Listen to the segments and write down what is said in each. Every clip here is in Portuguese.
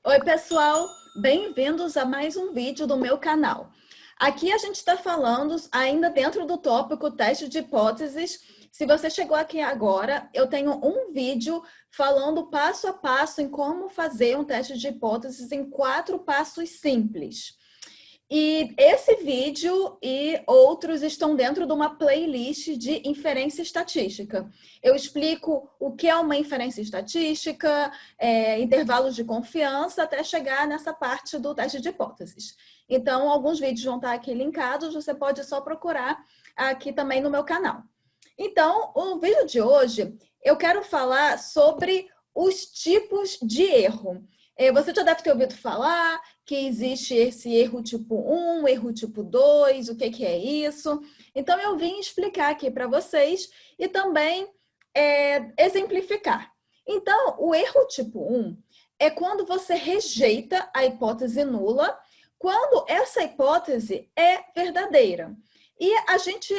Oi, pessoal! Bem-vindos a mais um vídeo do meu canal. Aqui a gente está falando ainda dentro do tópico teste de hipóteses. Se você chegou aqui agora, eu tenho um vídeo falando passo a passo em como fazer um teste de hipóteses em 4 passos simples. E esse vídeo e outros estão dentro de uma playlist de inferência estatística. Eu explico o que é uma inferência estatística, intervalos de confiança, até chegar nessa parte do teste de hipóteses. Então, alguns vídeos vão estar aqui linkados, você pode só procurar aqui também no meu canal. Então, o vídeo de hoje, eu quero falar sobre os tipos de erro. Você já deve ter ouvido falar que existe esse erro tipo 1, erro tipo 2, o que é isso? Então, eu vim explicar aqui para vocês e também exemplificar. Então, o erro tipo 1 é quando você rejeita a hipótese nula, quando essa hipótese é verdadeira. E a gente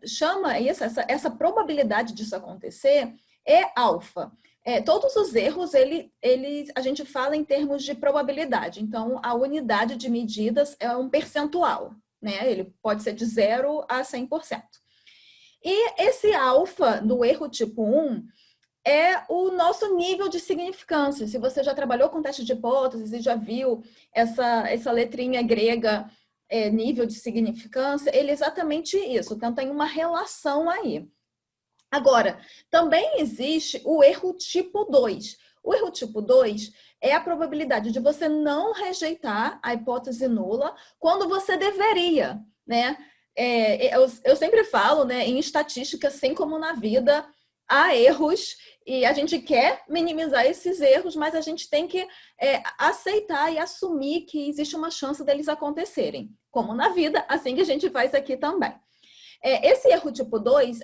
chama isso, essa probabilidade disso acontecer é alfa. Todos os erros, a gente fala em termos de probabilidade. Então, a unidade de medidas é um percentual, né? Ele pode ser de 0 a 100%. E esse alfa do erro tipo 1 é o nosso nível de significância. Se você já trabalhou com teste de hipóteses e já viu essa letrinha grega, nível de significância, ele é exatamente isso. Então, tem uma relação aí. Agora, também existe o erro tipo 2. O erro tipo 2 é a probabilidade de você não rejeitar a hipótese nula quando você deveria, né? Eu sempre falo, né, em estatística, assim como na vida, há erros e a gente quer minimizar esses erros, mas a gente tem que aceitar e assumir que existe uma chance deles acontecerem. Como na vida, assim que a gente faz aqui também. Esse erro tipo 2,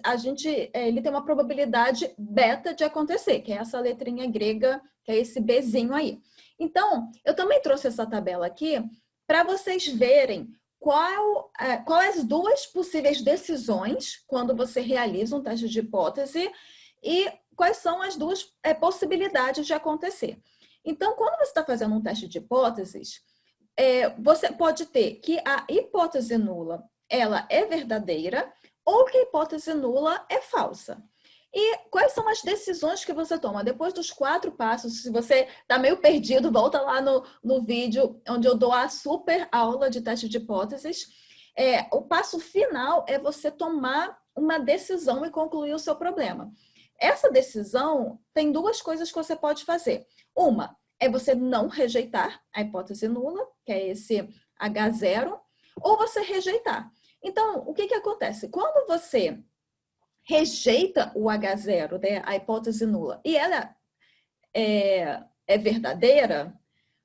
ele tem uma probabilidade beta de acontecer, que é essa letrinha grega, que é esse Bzinho aí. Então, eu também trouxe essa tabela aqui para vocês verem quais as duas possíveis decisões quando você realiza um teste de hipótese e quais são as duas possibilidades de acontecer. Então, quando você está fazendo um teste de hipóteses, você pode ter que a hipótese nula ela é verdadeira ou que a hipótese nula é falsa. E quais são as decisões que você toma? Depois dos 4 passos, se você está meio perdido, volta lá no vídeo onde eu dou a super aula de teste de hipóteses. O passo final é você tomar uma decisão e concluir o seu problema. Essa decisão tem 2 coisas que você pode fazer. Uma é você não rejeitar a hipótese nula, que é esse H0, ou você rejeitar. Então, o que acontece? Quando você rejeita o H0, né, a hipótese nula, e ela é verdadeira,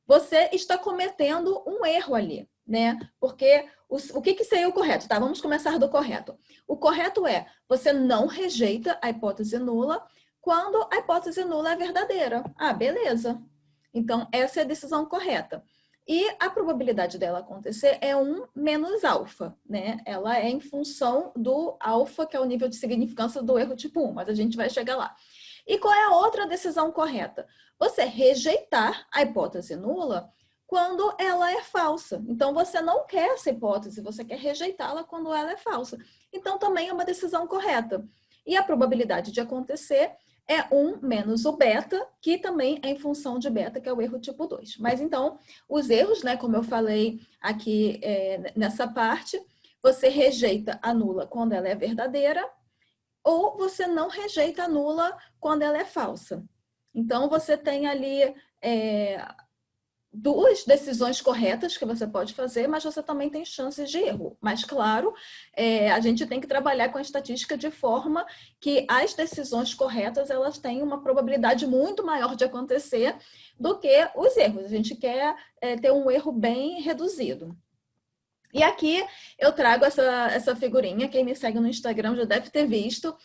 você está cometendo um erro ali, né? Porque o que seria o correto? Tá, vamos começar do correto. O correto é, você não rejeita a hipótese nula quando a hipótese nula é verdadeira. Ah, beleza. Então, essa é a decisão correta. E a probabilidade dela acontecer é 1 menos alfa, né? Ela é em função do alfa, que é o nível de significância do erro tipo 1, mas a gente vai chegar lá. E qual é a outra decisão correta? Você rejeitar a hipótese nula quando ela é falsa. Então, você não quer essa hipótese, você quer rejeitá-la quando ela é falsa. Então, também é uma decisão correta. E a probabilidade de acontecer é 1 menos o beta, que também é em função de beta, que é o erro tipo 2. Mas então, os erros, né, como eu falei aqui nessa parte, você rejeita a nula quando ela é verdadeira, ou você não rejeita a nula quando ela é falsa. Então, você tem ali 2 decisões corretas que você pode fazer, mas você também tem chances de erro. Mas, claro, a gente tem que trabalhar com a estatística de forma que as decisões corretas elas têm uma probabilidade muito maior de acontecer do que os erros. A gente quer ter um erro bem reduzido. E aqui eu trago essa figurinha, quem me segue no Instagram já deve ter visto,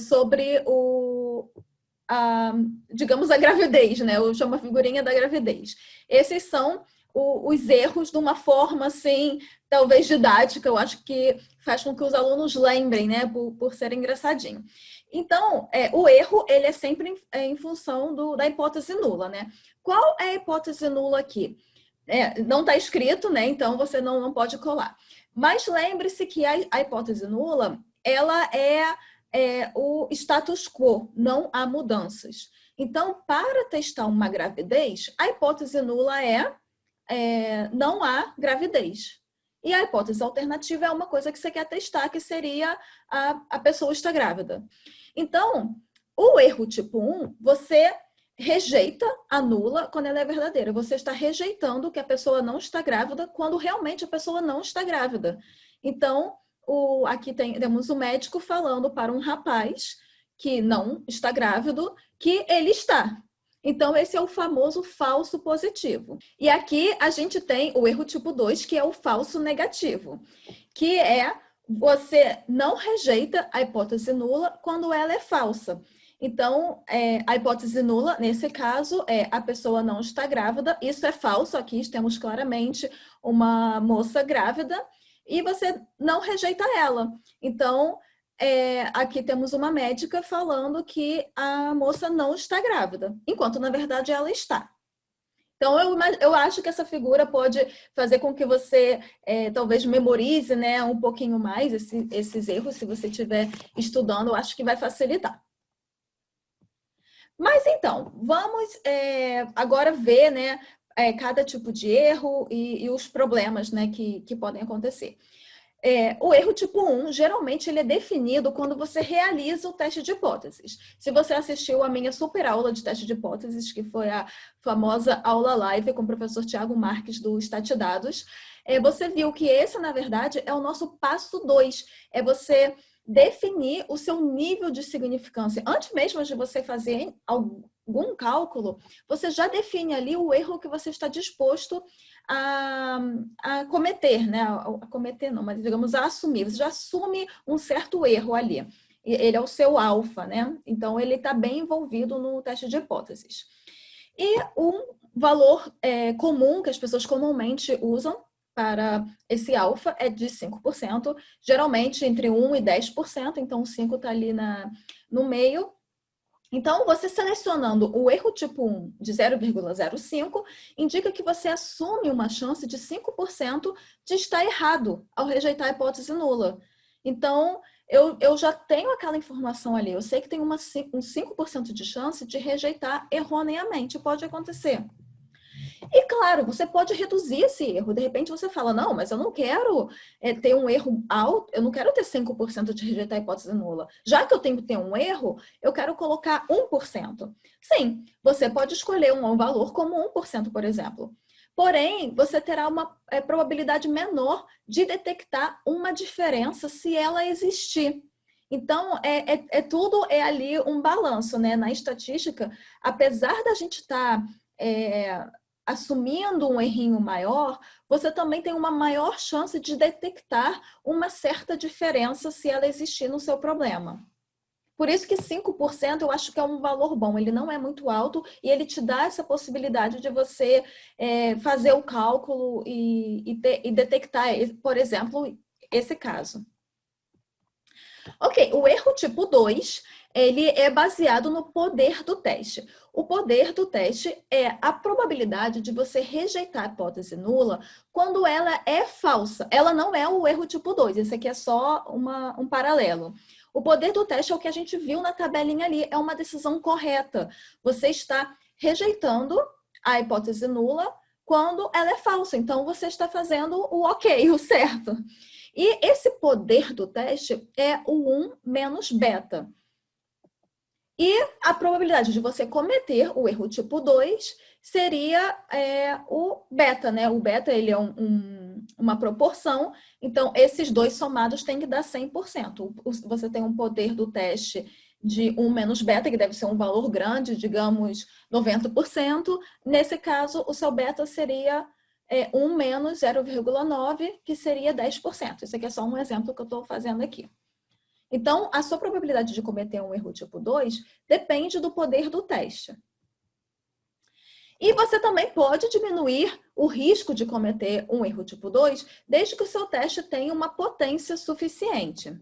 sobre digamos, a gravidez, né? Eu chamo a figurinha da gravidez. Esses são os erros de uma forma, assim, talvez didática, eu acho que faz com que os alunos lembrem, né? Por ser engraçadinho. Então, o erro, ele é sempre em função da hipótese nula, né? Qual é a hipótese nula aqui? Não está escrito, né? Então, você não pode colar. Mas lembre-se que a hipótese nula, ela é o status quo, não há mudanças. Então, para testar uma gravidez, a hipótese nula não há gravidez. E a hipótese alternativa é uma coisa que você quer testar, que seria a pessoa está grávida. Então, o erro tipo 1, você rejeita, anula quando ela é verdadeira. Você está rejeitando que a pessoa não está grávida quando realmente a pessoa não está grávida. Então, aqui temos um médico falando para um rapaz que não está grávido que ele está. Então, esse é o famoso falso positivo. E aqui a gente tem o erro tipo 2, que é o falso negativo, que é você não rejeita a hipótese nula quando ela é falsa. Então, a hipótese nula, nesse caso, a pessoa não está grávida. Isso é falso, aqui temos claramente uma moça grávida e você não rejeita ela. Então, aqui temos uma médica falando que a moça não está grávida, enquanto, na verdade, ela está. Então, eu acho que essa figura pode fazer com que você talvez memorize, né, um pouquinho mais esses erros, se você estiver estudando, eu acho que vai facilitar. Mas então, vamos agora ver, né, cada tipo de erro e os problemas, né, que podem acontecer. O erro tipo 1, geralmente ele é definido quando você realiza o teste de hipóteses. Se você assistiu a minha super aula de teste de hipóteses, que foi a famosa aula live com o professor Tiago Marques do Estatidados, você viu que esse, na verdade, é o nosso passo 2. É você definir o seu nível de significância. Antes mesmo de você fazer algum cálculo, você já define ali o erro que você está disposto a cometer, né? A cometer não, mas digamos a assumir. Você já assume um certo erro ali. Ele é o seu alfa, né? Então, ele está bem envolvido no teste de hipóteses. E um valor comum que as pessoas comumente usam para esse alfa é de 5%, geralmente entre 1 e 10%, então o 5 está ali no meio. Então, você selecionando o erro tipo 1 de 0,05, indica que você assume uma chance de 5% de estar errado ao rejeitar a hipótese nula. Então, eu já tenho aquela informação ali, eu sei que tem um 5% de chance de rejeitar erroneamente, pode acontecer. E claro, você pode reduzir esse erro. De repente você fala, não, mas eu não quero ter um erro alto, eu não quero ter 5% de rejeitar a hipótese nula. Já que eu tenho que ter um erro, eu quero colocar 1%. Sim, você pode escolher um valor como 1%, por exemplo. Porém, você terá uma probabilidade menor de detectar uma diferença se ela existir. Então, tudo ali um balanço, né? Na estatística, apesar da gente estar assumindo um errinho maior, você também tem uma maior chance de detectar uma certa diferença se ela existir no seu problema. Por isso que 5% eu acho que é um valor bom, ele não é muito alto e ele te dá essa possibilidade de você fazer o cálculo e detectar, por exemplo, esse caso. Ok, o erro tipo 2, ele é baseado no poder do teste. O poder do teste é a probabilidade de você rejeitar a hipótese nula quando ela é falsa. Ela não é o erro tipo 2, esse aqui é só um paralelo. O poder do teste é o que a gente viu na tabelinha ali, é uma decisão correta. Você está rejeitando a hipótese nula quando ela é falsa. Então, você está fazendo o ok, o certo. E esse poder do teste é o 1 menos beta. E a probabilidade de você cometer o erro tipo 2 seria o beta, né? O beta, ele é uma proporção, então esses dois somados têm que dar 100%. Você tem um poder do teste de 1 menos beta, que deve ser um valor grande, digamos 90%. Nesse caso, o seu beta seria 1 menos 0,9, que seria 10%. Isso aqui é só um exemplo que eu estou fazendo aqui. Então, a sua probabilidade de cometer um erro tipo 2 depende do poder do teste. E você também pode diminuir o risco de cometer um erro tipo 2, desde que o seu teste tenha uma potência suficiente.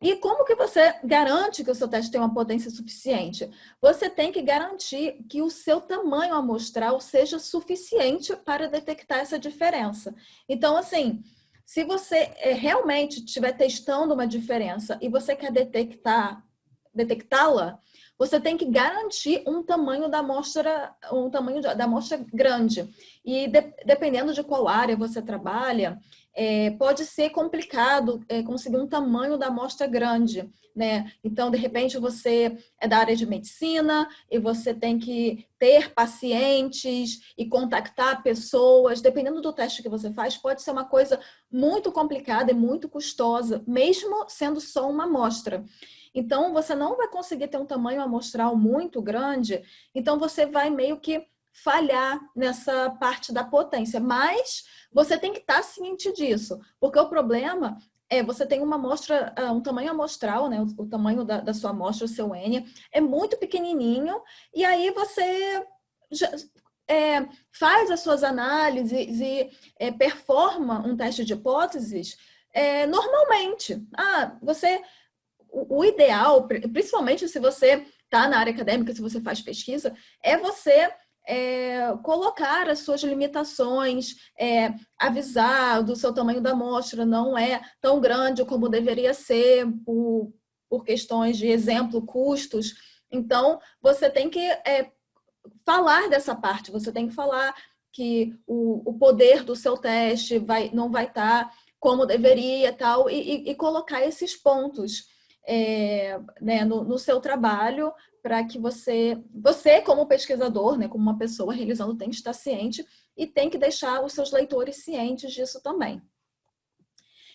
E como que você garante que o seu teste tem uma potência suficiente? Você tem que garantir que o seu tamanho amostral seja suficiente para detectar essa diferença. Então, assim, se você realmente estiver testando uma diferença e você quer detectá-la, você tem que garantir um tamanho da amostra, da amostra grande. E dependendo de qual área você trabalha, pode ser complicado conseguir um tamanho da amostra grande, né? Então, de repente, você é da área de medicina e você tem que ter pacientes e contactar pessoas. Dependendo do teste que você faz, pode ser uma coisa muito complicada e muito custosa, mesmo sendo só uma amostra. Então, você não vai conseguir ter um tamanho amostral muito grande, então você vai meio que falhar nessa parte da potência, mas você tem que estar ciente disso, porque o problema é você tem uma amostra, um tamanho amostral, né? O tamanho da sua amostra, o seu N, é muito pequenininho, e aí você já, faz as suas análises e performa um teste de hipóteses normalmente. O ideal, principalmente se você está na área acadêmica, se você faz pesquisa, é você colocar as suas limitações, avisar do seu tamanho da amostra, não é tão grande como deveria ser por questões de exemplo, custos. Então, você tem que falar dessa parte, você tem que falar que o poder do seu teste não vai estar como deveria tal, e colocar esses pontos né, no seu trabalho para que você como pesquisador, né, como uma pessoa realizando, tem que estar ciente e tem que deixar os seus leitores cientes disso também.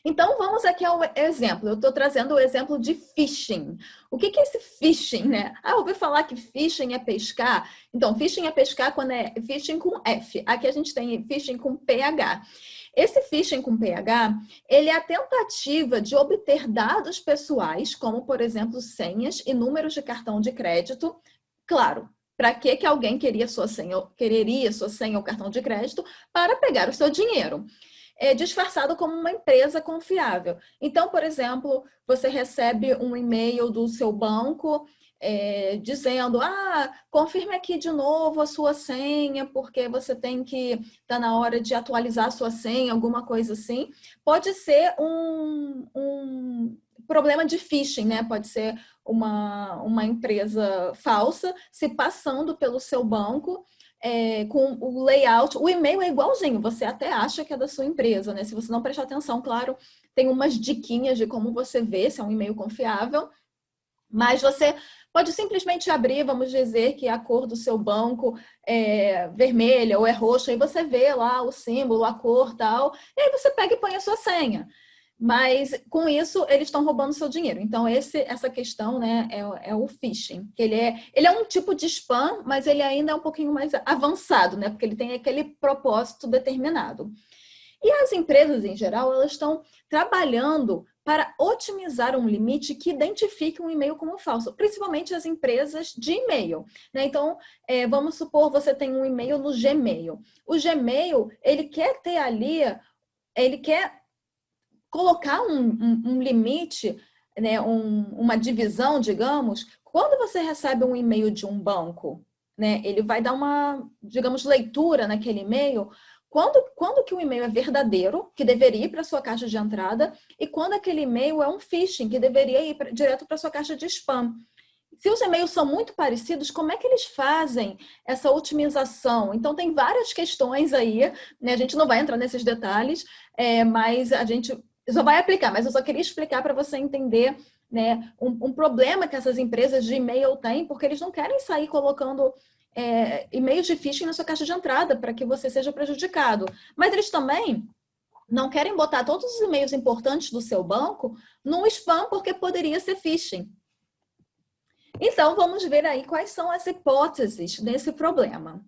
Então, vamos aqui ao exemplo. Eu estou trazendo o exemplo de fishing. O que é esse fishing, né? Eu ouvi falar que fishing é pescar. Então, fishing é pescar quando é fishing com F. Aqui a gente tem fishing com PH. Esse phishing com PH, ele é a tentativa de obter dados pessoais, como, por exemplo, senhas e números de cartão de crédito. Claro, para que alguém quereria sua senha ou cartão de crédito? Para pegar o seu dinheiro. Disfarçado como uma empresa confiável. Então, por exemplo, você recebe um e-mail do seu banco dizendo, confirme aqui de novo a sua senha, porque você tem que estar na hora de atualizar a sua senha, alguma coisa assim. Pode ser um problema de phishing, né? Pode ser uma empresa falsa se passando pelo seu banco, com o layout, o e-mail é igualzinho, você até acha que é da sua empresa, né? Se você não prestar atenção, claro, tem umas diquinhas de como você vê se é um e-mail confiável, mas você pode simplesmente abrir, vamos dizer que a cor do seu banco é vermelha ou é roxa, e você vê lá o símbolo, a cor, tal, e aí você pega e põe a sua senha. Mas com isso eles estão roubando seu dinheiro. Então essa questão, né, é o phishing, que ele é um tipo de spam, mas ele ainda é um pouquinho mais avançado, né, porque ele tem aquele propósito determinado. E as empresas em geral, elas estão trabalhando para otimizar um limite que identifique um e-mail como falso, principalmente as empresas de e-mail, né? Então, vamos supor você tem um e-mail no Gmail. O Gmail, ele quer ter ali, ele quer colocar um limite, né, uma divisão, digamos. Quando você recebe um e-mail de um banco, né, ele vai dar uma, digamos, leitura naquele e-mail. Quando que o e-mail é verdadeiro, que deveria ir para a sua caixa de entrada, e quando aquele e-mail é um phishing, que deveria ir direto para a sua caixa de spam. Se os e-mails são muito parecidos, como é que eles fazem essa otimização? Então, tem várias questões aí, né? A gente não vai entrar nesses detalhes, mas a gente só vai aplicar. Mas eu só queria explicar para você entender, né, um problema que essas empresas de e-mail têm, porque eles não querem sair colocando e-mails de phishing na sua caixa de entrada para que você seja prejudicado. Mas eles também não querem botar todos os e-mails importantes do seu banco no spam, porque poderia ser phishing. Então, vamos ver aí quais são as hipóteses desse problema.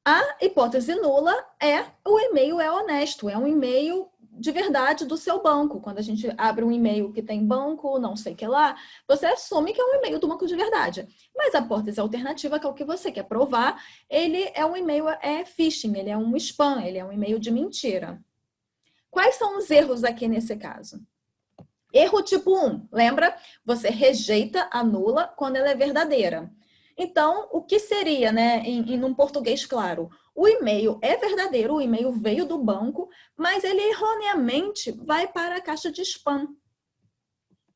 A hipótese nula é o e-mail é honesto, é um e-mail de verdade do seu banco. Quando a gente abre um e-mail que tem banco, não sei o que lá, você assume que é um e-mail do banco de verdade. Mas a hipótese alternativa, que é o que você quer provar, ele é um e-mail phishing, ele é um spam, ele é um e-mail de mentira. Quais são os erros aqui nesse caso? Erro tipo 1, lembra? Você rejeita a nula quando ela é verdadeira. Então, o que seria, né, em um português claro? O e-mail é verdadeiro, o e-mail veio do banco, mas ele erroneamente vai para a caixa de spam.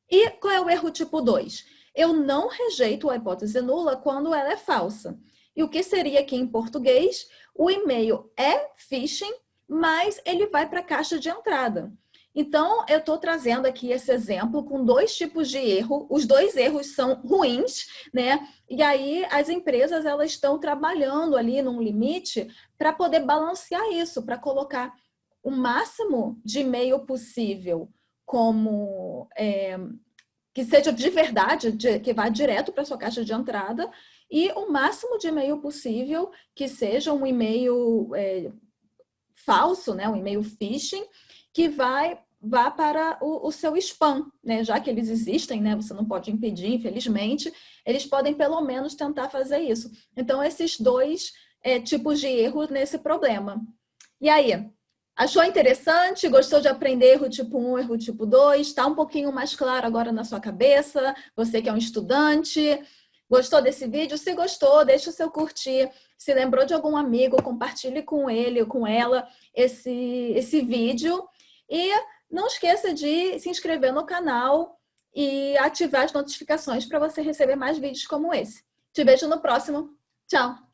E qual é o erro tipo 2? Eu não rejeito a hipótese nula quando ela é falsa. E o que seria aqui em português? O e-mail é phishing, mas ele vai para a caixa de entrada. Então, eu estou trazendo aqui esse exemplo com dois tipos de erro. Os dois erros são ruins, né? E aí as empresas elas estão trabalhando ali num limite para poder balancear isso, para colocar o máximo de e-mail possível como que seja de verdade, que vá direto para sua caixa de entrada, e o máximo de e-mail possível que seja um e-mail falso, né, um e-mail phishing, que vá para o seu spam, né? Já que eles existem, né? Você não pode impedir, infelizmente, eles podem pelo menos tentar fazer isso. Então, esses dois tipos de erros nesse problema. E aí, achou interessante? Gostou de aprender erro tipo 1, erro tipo 2? Está um pouquinho mais claro agora na sua cabeça? Você que é um estudante, gostou desse vídeo? Se gostou, deixa o seu curtir. Se lembrou de algum amigo, compartilhe com ele ou com ela esse vídeo. E não esqueça de se inscrever no canal e ativar as notificações para você receber mais vídeos como esse. Te vejo no próximo. Tchau!